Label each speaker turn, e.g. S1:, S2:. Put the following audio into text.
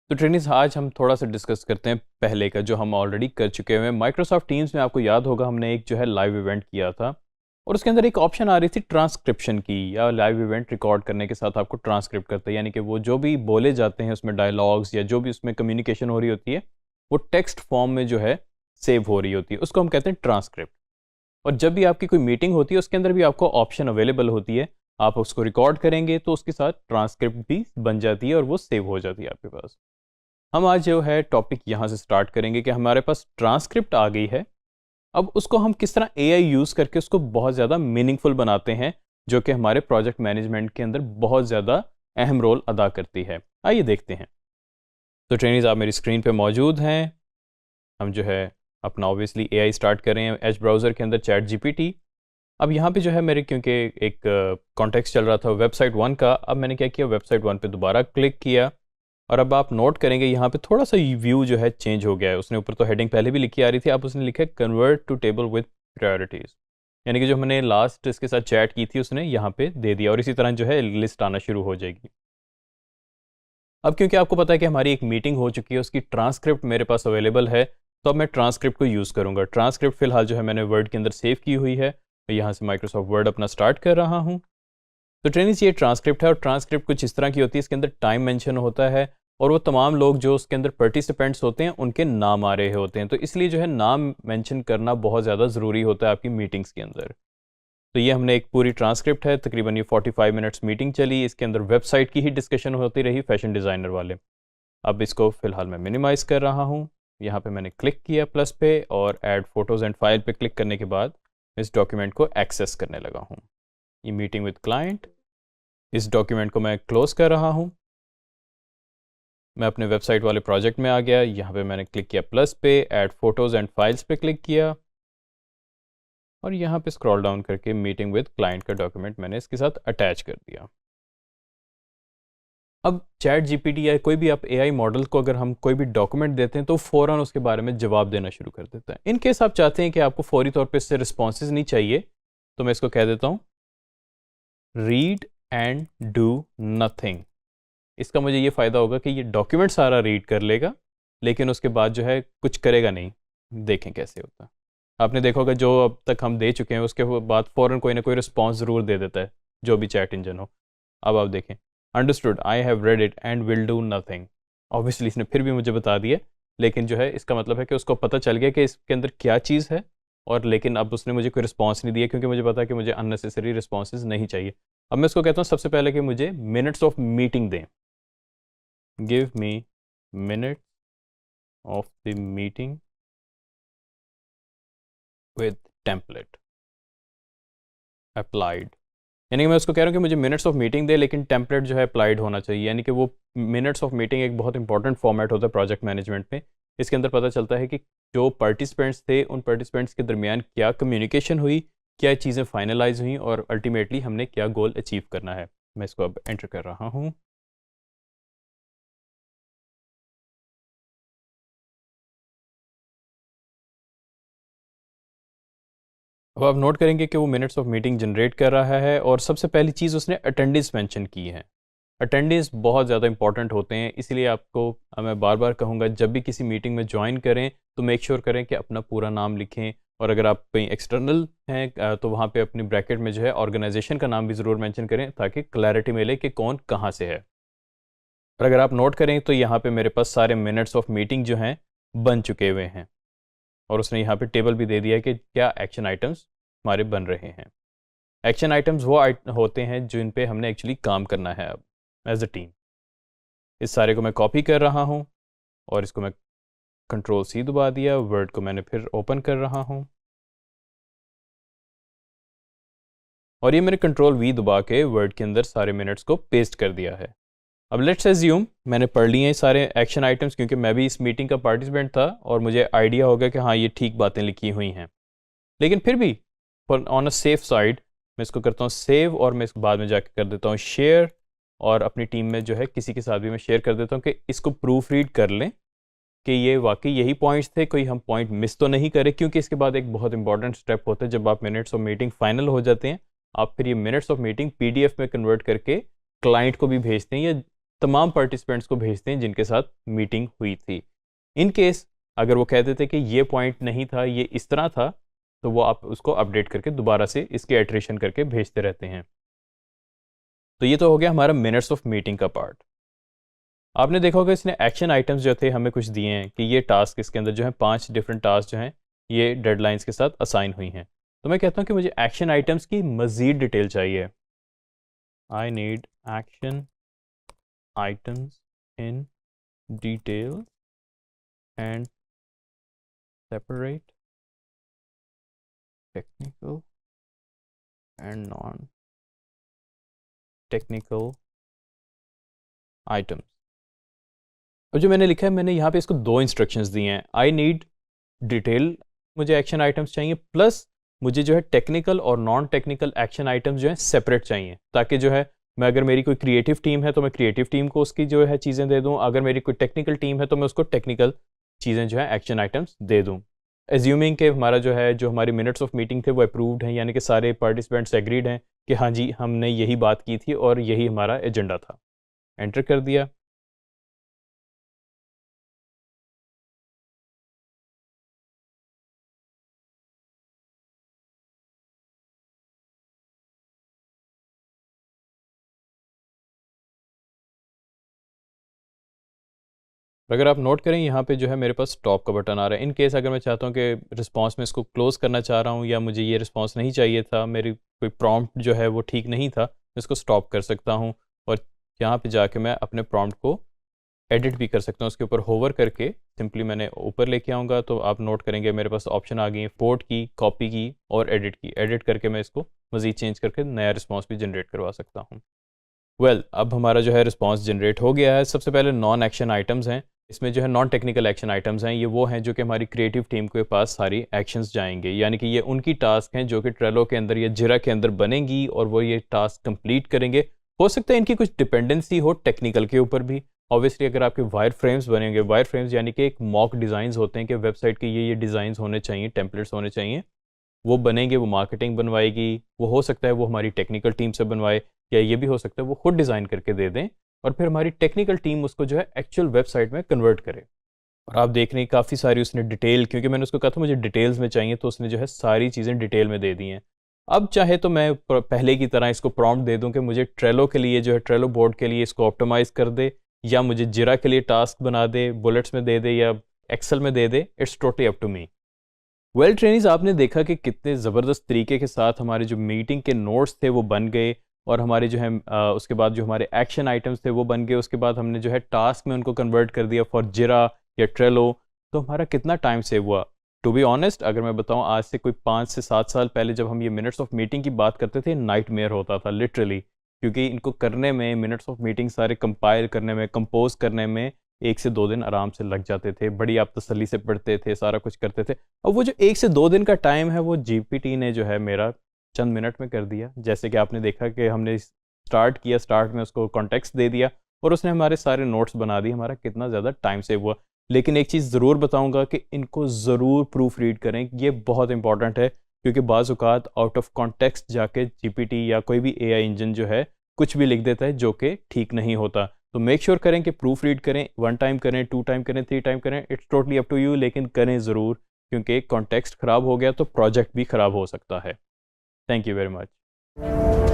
S1: तो ट्रेनिंग्स आज हम थोड़ा सा डिस्कस करते हैं पहले का जो हम ऑलरेडी कर चुके हुए हैं। माइक्रोसॉफ्ट टीम्स में आपको याद होगा हमने एक जो है लाइव इवेंट किया था और उसके अंदर एक ऑप्शन आ रही थी ट्रांसक्रिप्शन की, या लाइव इवेंट रिकॉर्ड करने के साथ आपको ट्रांसक्रिप्ट करते हैं, यानी कि वो जो भी बोले जाते हैं उसमें डायलॉग्स या जो भी उसमें कम्युनिकेशन हो रही होती है वो टेक्स्ट फॉर्म में जो है सेव हो रही होती है, उसको हम कहते हैं ट्रांसक्रिप्ट। और जब भी आपकी कोई मीटिंग होती है उसके अंदर भी आपको ऑप्शन अवेलेबल होती है, आप उसको रिकॉर्ड करेंगे तो उसके साथ ट्रांसक्रिप्ट भी बन जाती है और वो सेव हो जाती है आपके पास। हम आज जो है टॉपिक यहाँ से स्टार्ट करेंगे कि हमारे पास ट्रांसक्रिप्ट आ गई है, अब उसको हम किस तरह एआई यूज़ करके उसको बहुत ज़्यादा मीनिंगफुल बनाते हैं, जो कि हमारे प्रोजेक्ट मैनेजमेंट के अंदर बहुत ज़्यादा अहम रोल अदा करती है। आइए देखते हैं। तो ट्रेनिंग्स आप मेरी स्क्रीन पे मौजूद हैं। हम जो है अपना ऑब्वियसली एआई स्टार्ट कर रहे हैं एज ब्राउज़र के अंदर चैट जीपीटी। अब यहाँ पे जो है मेरे क्योंकि एक कॉन्टेक्स्ट चल रहा था वेबसाइट 1 का, अब मैंने क्या किया, वेबसाइट 1 पे दोबारा क्लिक किया और अब आप नोट करेंगे यहाँ पे थोड़ा सा व्यू जो है चेंज हो गया है। उसने ऊपर तो हेडिंग पहले भी लिखी आ रही थी, अब उसने लिखा है convert to table with priorities, यानी कि जो हमने लास्ट इसके साथ चैट की थी उसने यहाँ पे दे दिया और इसी तरह जो है लिस्ट आना शुरू हो जाएगी। अब क्योंकि आपको पता है कि हमारी एक मीटिंग हो चुकी है, उसकी ट्रांसक्रिप्ट मेरे पास अवेलेबल है, तो अब मैं ट्रांसक्रिप्ट को यूज़ करूँगा। ट्रांसक्रिप्ट फिलहाल जो है मैंने वर्ड के अंदर सेव की हुई है, तो यहाँ से माइक्रोसॉफ्ट वर्ड अपना स्टार्ट कर रहा हूँ। तो ट्रेनिंग्स ये ट्रांसक्रिप्ट है और ट्रांसक्रिप्ट कुछ इस तरह की होती है, इसके अंदर टाइम मेंशन होता है और वो तमाम लोग जो उसके अंदर पार्टिसिपेंट्स होते हैं उनके नाम आ रहे होते हैं, तो इसलिए जो है नाम मेंशन करना बहुत ज़्यादा ज़रूरी होता है आपकी मीटिंग्स के अंदर। तो ये हमने एक पूरी ट्रांसक्रिप्ट है, तकरीबन ये 45 मिनट्स मीटिंग चली, इसके अंदर वेबसाइट की ही डिस्कशन होती रही, फैशन डिज़ाइनर वाले। अब इसको फ़िलहाल मैं मिनिमाइज़ कर रहा हूँ। यहाँ पे मैंने क्लिक किया प्लस पे और ऐड फोटोज़ एंड फाइल पे क्लिक करने के बाद इस डॉक्यूमेंट को एक्सेस करने लगा हूँ। ये मीटिंग विद क्लाइंट, इस डॉक्यूमेंट को मैं क्लोज़ कर रहा हूँ। मैं अपने वेबसाइट वाले प्रोजेक्ट में आ गया, यहाँ पे मैंने क्लिक किया प्लस पे, ऐड फोटोज़ एंड फाइल्स पे क्लिक किया और यहाँ पे स्क्रॉल डाउन करके मीटिंग विद क्लाइंट का डॉक्यूमेंट मैंने इसके साथ अटैच कर दिया। अब चैट जीपीटी या कोई भी आप एआई मॉडल को अगर हम कोई भी डॉक्यूमेंट देते हैं तो फ़ौरन उसके बारे में जवाब देना शुरू कर देता है। इन केस आप चाहते हैं कि आपको फौरी तौर पे इससे रिस्पॉन्सेज नहीं चाहिए, तो मैं इसको कह देता हूँ रीड एंड डू नथिंग। इसका मुझे ये फ़ायदा होगा कि ये डॉक्यूमेंट सारा रीड कर लेगा लेकिन उसके बाद जो है कुछ करेगा नहीं। देखें कैसे होता है। आपने देखा होगा जो अब तक हम दे चुके हैं उसके बाद फ़ौरन कोई ना कोई रिस्पॉन्स ज़रूर दे देता है, जो भी चैट इंजन हो। अब आप देखें, understood, I have read it and will do nothing. Obviously इसने फिर भी मुझे बता दिया, लेकिन जो है इसका मतलब है कि उसको पता चल गया कि इसके अंदर क्या चीज़ है, और लेकिन अब उसने मुझे कोई रिस्पॉन्स नहीं दिया क्योंकि मुझे पता है कि मुझे अननेसेसरी रिस्पॉन्सेज नहीं चाहिए। अब मैं उसको कहता हूँ सबसे पहले कि मुझे मिनट्स ऑफ मीटिंग दें। Give me minutes of the meeting with template applied, यानी कि मैं उसको कह रहा हूँ कि मुझे मिनट्स ऑफ मीटिंग दे लेकिन टेम्पलेट जो है अप्लाइड होना चाहिए, यानी कि वो मिनट्स ऑफ मीटिंग एक बहुत इंपॉर्टेंट फॉर्मेट होता है प्रोजेक्ट मैनेजमेंट में। इसके अंदर पता चलता है कि जो पार्टिसिपेंट्स थे उन पार्टिसिपेंट्स के दरमियान क्या कम्युनिकेशन हुई, क्या चीज़ें फाइनलाइज हुई और अल्टीमेटली हमने क्या गोल अचीव करना है। मैं इसको अब एंटर कर रहा हूँ। अब आप नोट करेंगे कि वो मिनट्स ऑफ मीटिंग जनरेट कर रहा है और सबसे पहली चीज़ उसने अटेंडेंस मेंशन की है। अटेंडेंस बहुत ज़्यादा इंपॉर्टेंट होते हैं, इसलिए आपको मैं बार बार कहूँगा जब भी किसी मीटिंग में ज्वाइन करें तो मेक श्योर करें कि अपना पूरा नाम लिखें, और अगर आप कहीं एक्सटर्नल हैं तो वहाँ पे अपनी ब्रैकेट में जो है ऑर्गेनाइजेशन का नाम भी ज़रूर मेंशन करें ताकि क्लैरिटी मिले कि कौन कहाँ से है। और अगर आप नोट करें तो यहाँ पे मेरे पास सारे मिनट्स ऑफ मीटिंग जो हैं बन चुके हुए हैं और उसने यहाँ पे टेबल भी दे दिया है कि क्या एक्शन आइटम्स हमारे बन रहे हैं। एक्शन आइटम्स वो होते हैं जिन पे हमने एक्चुअली काम करना है अब एज अ टीम। इस सारे को मैं कॉपी कर रहा हूँ और इसको मैं कंट्रोल सी दबा दिया, वर्ड को मैंने फिर ओपन कर रहा हूँ और ये मैंने कंट्रोल वी दबा के वर्ड के अंदर सारे मिनट्स को पेस्ट कर दिया है। अब लेट्स एज्यूम मैंने पढ़ लिए हैं सारे एक्शन आइटम्स, क्योंकि मैं भी इस मीटिंग का पार्टिसिपेंट था और मुझे आइडिया हो गया कि हाँ ये ठीक बातें लिखी हुई हैं, लेकिन फिर भी ऑन अ सेफ साइड मैं इसको करता हूँ सेव और मैं इसको बाद में जाके कर देता हूँ शेयर, और अपनी टीम में जो है किसी के साथ भी मैं शेयर कर देता हूँ कि इसको प्रूफ रीड कर लें कि ये वाकई यही पॉइंट्स थे, कोई हम पॉइंट मिस तो नहीं करें, क्योंकि इसके बाद एक बहुत इंपॉर्टेंट स्टेप होता है जब आप मिनट्स ऑफ मीटिंग फाइनल हो जाते हैं, आप फिर ये मिनट्स ऑफ मीटिंग पीडीएफ में कन्वर्ट करके क्लाइंट को भी भेजते हैं या तमाम पार्टिसिपेंट्स को भेजते हैं जिनके साथ मीटिंग हुई थी। इन केस अगर वो कह देते कि ये पॉइंट नहीं था, ये इस तरह था, तो वो आप उसको अपडेट करके दोबारा से इसके एट्रेशन करके भेजते रहते हैं। तो ये तो हो गया हमारा मिनट्स ऑफ मीटिंग का पार्ट। आपने देखा होगा इसने एक्शन आइटम्स जो थे हमें कुछ दिए हैं कि ये टास्क इसके अंदर जो है 5 डिफरेंट टास्क जो हैं ये डेडलाइंस के साथ असाइन हुई हैं। तो मैं कहता हूँ कि मुझे एक्शन आइटम्स की मज़ीद डिटेल चाहिए। I need action items in detail and separate technical and non technical items. और जो मैंने लिखा है, मैंने यहाँ पे इसको 2 इंस्ट्रक्शंस दिए हैं। आई नीड डिटेल, मुझे एक्शन आइटम्स चाहिए, प्लस मुझे जो है टेक्निकल और नॉन टेक्निकल एक्शन आइटम्स जो है सेपरेट चाहिए, ताकि जो है मैं, अगर मेरी कोई क्रिएटिव टीम है तो मैं क्रिएटिव टीम को उसकी जो है चीज़ें दे दूँ, अगर मेरी कोई टेक्निकल टीम है तो मैं उसको टेक्निकल चीज़ें जो है एक्शन आइटम्स दे दूँ। एज्यूमिंग के हमारा जो है जो हमारी मिनट्स ऑफ मीटिंग थे वो अप्रूव्ड हैं, यानी कि सारे पार्टिसिपेंट्स एग्रीड हैं कि हाँ जी हमने यही बात की थी और यही हमारा एजेंडा था। एंटर कर दिया। अगर आप नोट करें यहाँ पे जो है मेरे पास स्टॉप का बटन आ रहा है। इन केस अगर मैं चाहता हूँ कि रिस्पांस में इसको क्लोज़ करना चाह रहा हूँ या मुझे ये रिस्पांस नहीं चाहिए था, मेरी कोई प्रॉम्प्ट जो है वो ठीक नहीं था, इसको स्टॉप कर सकता हूँ और यहाँ पे जाके मैं अपने प्रॉम्प्ट को एडिट भी कर सकता हूँ। उसके ऊपर होवर करके सिंपली मैंने ऊपर लेके आऊँगा तो आप नोट करेंगे मेरे पास ऑप्शन आ गई है, पोर्ट की, कॉपी की और एडिट की। एडिट करके मैं इसको मज़ीद चेंज करके नया रिस्पॉन्स भी जनरेट करवा सकता हूँ। अब हमारा जो है रिस्पांस जनरेट हो गया है। सबसे पहले नॉन एक्शन आइटम्स हैं, इसमें जो है नॉन टेक्निकल एक्शन आइटम्स हैं, ये वो हैं जो कि हमारी क्रिएटिव टीम के पास सारी एक्शंस जाएंगे, यानी कि ये उनकी टास्क हैं जो कि ट्रेलो के अंदर या जिरा के अंदर बनेंगी और वो ये टास्क कंप्लीट करेंगे। हो सकता है इनकी कुछ डिपेंडेंसी हो टेक्निकल के ऊपर भी। ऑब्वियसली अगर आपके वायर फ्रेम्स बनेंगे, वायर फ्रेम्स यानी कि एक मॉक डिज़ाइंस होते हैं कि वेबसाइट के ये डिज़ाइंस होने चाहिए, टेम्पलेट्स होने चाहिए, वो बनेंगे, वो मार्केटिंग बनवाएगी। वो हो सकता है वो हमारी टेक्निकल टीम से बनवाए, या ये भी हो सकता है वो खुद डिज़ाइन करके दे दें और फिर हमारी टेक्निकल टीम उसको जो है एक्चुअल वेबसाइट में कन्वर्ट करे। और आप देख रहे हैं काफ़ी सारी उसने डिटेल, क्योंकि मैंने उसको कहा था मुझे डिटेल्स में चाहिए, तो उसने जो है सारी चीज़ें डिटेल में दे दी हैं। अब चाहे तो मैं पहले की तरह इसको प्रॉम्प्ट दे दूं कि मुझे ट्रेलो के लिए जो है, ट्रेलो बोर्ड के लिए इसको ऑप्टिमाइज़ कर दे, या मुझे जिरा के लिए टास्क बना दे, बुलेट्स में दे दे या एक्सेल में दे दे। It's totally up to me. Well trainees, आपने देखा कि कितने ज़बरदस्त तरीके के साथ हमारे जो मीटिंग के नोट्स थे वो बन गए, और हमारे जो है उसके बाद जो हमारे एक्शन आइटम्स थे वो बन गए। उसके बाद हमने जो है टास्क में उनको कन्वर्ट कर दिया फॉर जिरा या ट्रेलो। तो हमारा कितना टाइम सेव हुआ। टू बी ऑनेस्ट, अगर मैं बताऊं, आज से कोई 5 से 7 साल पहले जब हम ये मिनट्स ऑफ मीटिंग की बात करते थे, नाइट मेयर होता था लिटरली, क्योंकि इनको करने में, मिनट्स ऑफ मीटिंग सारे कंपाइल करने में, कंपोज करने में 1 से 2 दिन आराम से लग जाते थे। बड़ी आप तसल्ली से पढ़ते थे, सारा कुछ करते थे। अब वो जो 1 से 2 दिन का टाइम है वो जीपीटी ने जो है मेरा चंद मिनट में कर दिया। जैसे कि आपने देखा कि हमने स्टार्ट किया, स्टार्ट में उसको कॉन्टेक्स्ट दे दिया और उसने हमारे सारे नोट्स बना दिए। हमारा कितना ज़्यादा टाइम सेव हुआ। लेकिन एक चीज़ ज़रूर बताऊंगा कि इनको ज़रूर प्रूफ रीड करें, ये बहुत इंपॉर्टेंट है, क्योंकि बाज़ औक़ात आउट ऑफ कॉन्टेक्स्ट जाके जीपीटी या कोई भी एआई इंजन जो है कुछ भी लिख देता है जो कि ठीक नहीं होता। तो मेक श्योर करें कि प्रूफ रीड करें, 1 टाइम करें, 2 टाइम करें, 3 टाइम करें, it's totally up to you, लेकिन करें ज़रूर, क्योंकि कॉन्टेक्स्ट ख़राब हो गया तो प्रोजेक्ट भी ख़राब हो सकता है। Thank you very much.